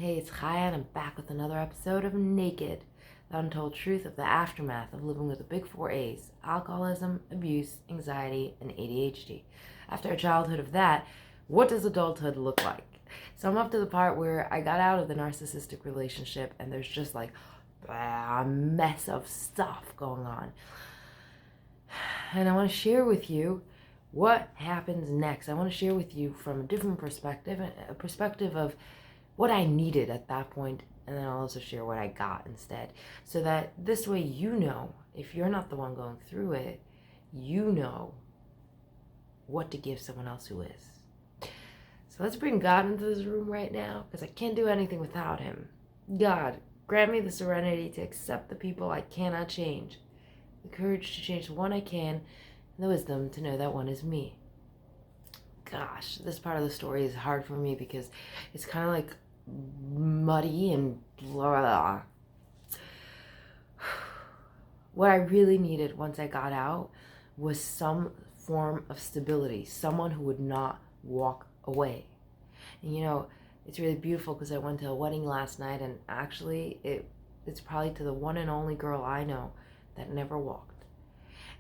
Hey, it's Chaya, and I'm back with another episode of Naked, the untold truth of the aftermath of living with the big four A's: alcoholism, abuse, anxiety, and ADHD. After a childhood of that, what does adulthood look like? So I'm up to the part where I got out of the narcissistic relationship, and there's just like a mess of stuff going on. And I want to share with you what happens next. I want to share with you from a different perspective, a perspective of what I needed at that point, and then I'll also share what I got instead, so that this way you know, if you're not the one going through it, you know what to give someone else who is. So let's bring God into this room right now, because I can't do anything without him. God, grant me the serenity to accept the people I cannot change, the courage to change the one I can, and the wisdom to know that one is me. Gosh, this part of the story is hard for me because it's kind of like muddy and blah, blah. What I really needed once I got out was some form of stability, someone who would not walk away. And it's really beautiful because I went to a wedding last night, and actually it's probably to the one and only girl I know that never walked.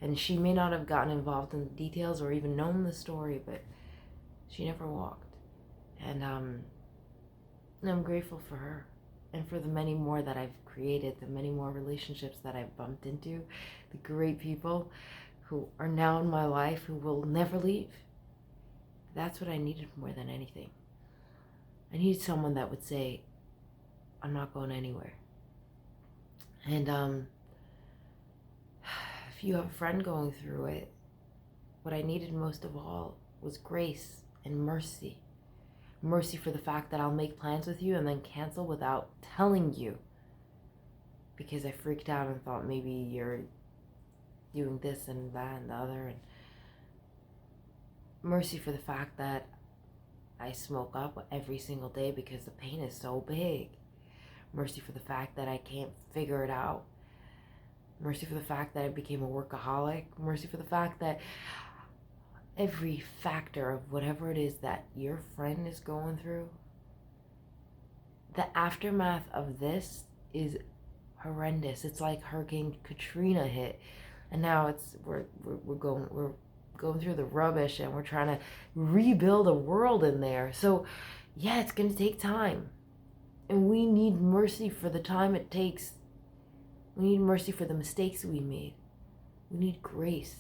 And she may not have gotten involved in the details or even known the story, but she never walked. And I'm grateful for her and for the many more that I've created, the many more relationships that I've bumped into, the great people who are now in my life who will never leave. That's what I needed more than anything. I needed someone that would say, I'm not going anywhere. And if you have a friend going through it, what I needed most of all was grace and mercy. Mercy for the fact that I'll make plans with you and then cancel without telling you because I freaked out and thought maybe you're doing this and that and the other. And mercy for the fact that I smoke up every single day because the pain is so big. Mercy for the fact that I can't figure it out. Mercy for the fact that I became a workaholic. Mercy for the fact that every factor of whatever it is that your friend is going through, the aftermath of this is horrendous. It's like Hurricane Katrina hit, and now we're going through the rubbish, and we're trying to rebuild a world in there. So yeah, it's going to take time, and we need mercy for the time it takes. We need mercy for the mistakes we made. We need grace.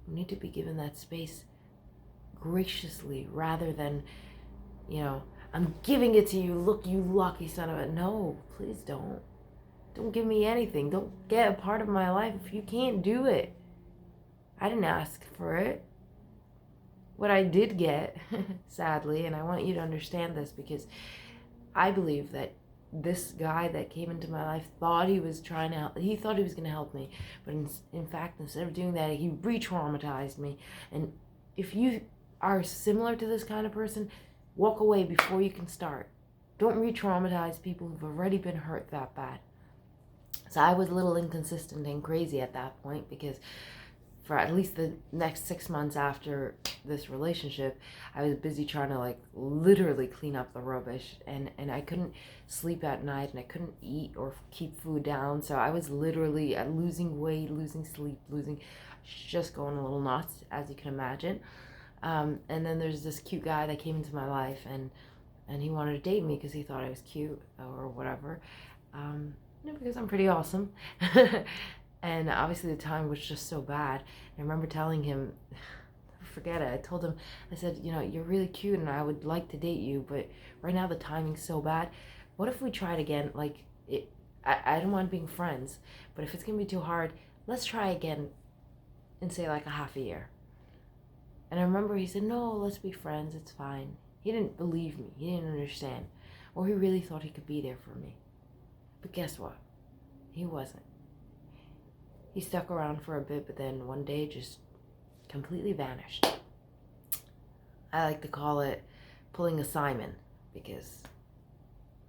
We need to be given that space graciously rather than, I'm giving it to you. Look, you lucky son of a... No, please don't. Don't give me anything. Don't get a part of my life if you can't do it. I didn't ask for it. What I did get, sadly, and I want you to understand this because I believe that this guy that came into my life thought he was trying to help. He thought he was going to help me, but in fact, instead of doing that, he re-traumatized me. And if you are similar to this kind of person, walk away before you can start. Don't re-traumatize people who've already been hurt that bad. So I was a little inconsistent and crazy at that point because for at least the next 6 months after this relationship, I was busy trying to literally clean up the rubbish, and I couldn't sleep at night, and I couldn't eat or keep food down. So I was literally losing weight, losing sleep, just going a little nuts, as you can imagine. And then there's this cute guy that came into my life, and he wanted to date me because he thought I was cute or whatever. Because I'm pretty awesome. And obviously the time was just so bad. I remember telling him, forget it, I told him, I said, you're really cute and I would like to date you, but right now the timing's so bad. What if we tried again? I don't mind being friends, but if it's going to be too hard, let's try again in say a half a year. And I remember he said, no, let's be friends, it's fine. He didn't believe me, he didn't understand. Or he really thought he could be there for me. But guess what? He wasn't. He stuck around for a bit, but then one day just completely vanished. I like to call it pulling a Simon, because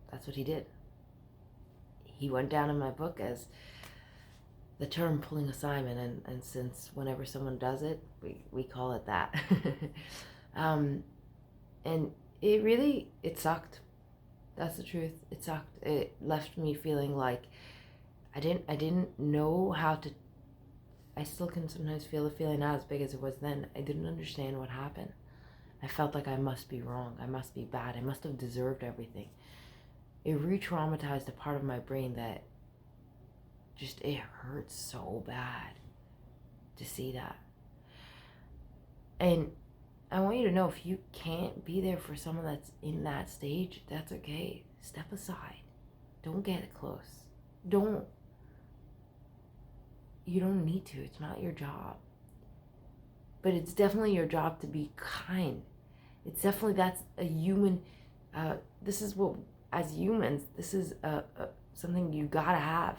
that's what he did. He went down in my book as the term pulling a Simon, and since whenever someone does it, we call it that. And it sucked. That's the truth. It sucked. It left me feeling like I didn't know how to. I still can sometimes feel the feeling not as big as it was then. I didn't understand what happened. I felt like I must be wrong. I must be bad. I must have deserved everything. It re-traumatized a part of my brain that just, it hurts so bad to see that. And I want you to know, if you can't be there for someone that's in that stage, that's okay. Step aside. Don't get close. Don't. You don't need to. It's not your job. But it's definitely your job to be kind. It's definitely, that's a human, this is what, as humans, this is something you gotta have.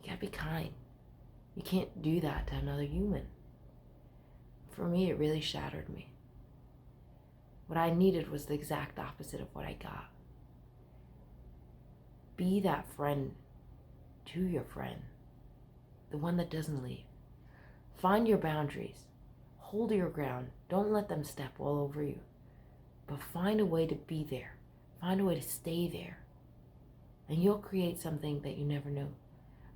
You gotta be kind. You can't do that to another human. For me, it really shattered me. What I needed was the exact opposite of what I got. Be that friend to your friend, the one that doesn't leave. Find your boundaries. Hold your ground. Don't let them step all over you. But find a way to be there. Find a way to stay there. And you'll create something that you never knew.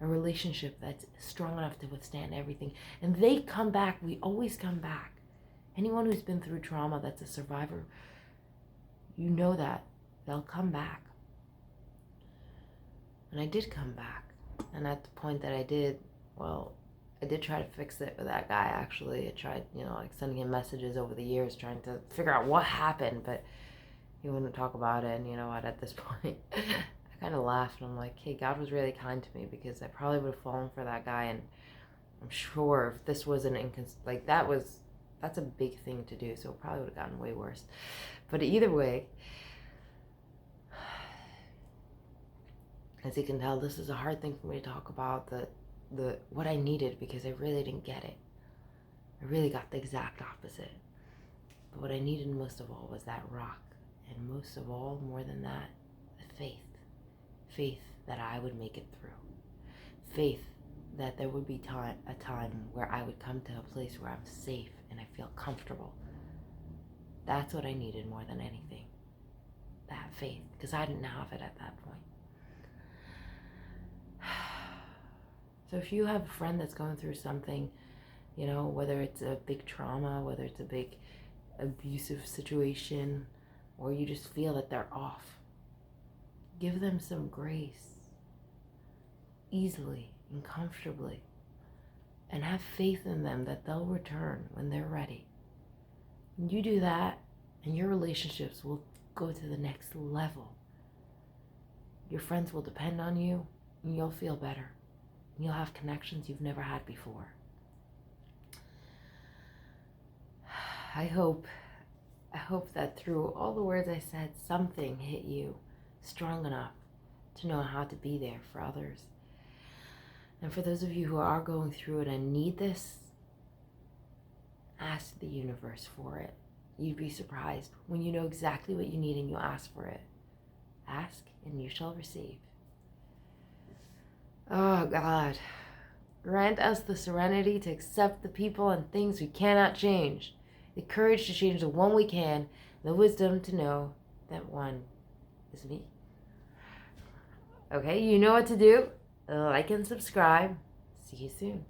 A relationship that's strong enough to withstand everything. And they come back. We always come back. Anyone who's been through trauma, that's a survivor, you know that they'll come back. And I did come back. And at the point that I did, well, I did try to fix it with that guy, actually. I tried, like sending him messages over the years, trying to figure out what happened, but he wouldn't talk about it. And you know what, at this point, I kind of laughed, and I'm like, hey, God was really kind to me, because I probably would have fallen for that guy, and I'm sure if this was that's a big thing to do, so it probably would have gotten way worse. But either way, as you can tell, this is a hard thing for me to talk about, the what I needed, because I really didn't get it. I really got the exact opposite. But what I needed most of all was that rock. And most of all, more than that, the faith. Faith that I would make it through. Faith that there would be a time where I would come to a place where I'm safe and I feel comfortable. That's what I needed more than anything. That faith. Because I didn't have it at that point. So if you have a friend that's going through something, whether it's a big trauma, whether it's a big abusive situation, or you just feel that they're off, give them some grace, easily and comfortably, and have faith in them that they'll return when they're ready. And you do that, and your relationships will go to the next level. Your friends will depend on you, and you'll feel better. You'll have connections you've never had before. I hope that through all the words I said, something hit you strong enough to know how to be there for others. And for those of you who are going through it and need this, ask the universe for it. You'd be surprised when you know exactly what you need and you ask for it. Ask and you shall receive. Oh, God. Grant us the serenity to accept the people and things we cannot change, the courage to change the one we can, the wisdom to know that one is me. Okay, you know what to do. Like and subscribe. See you soon.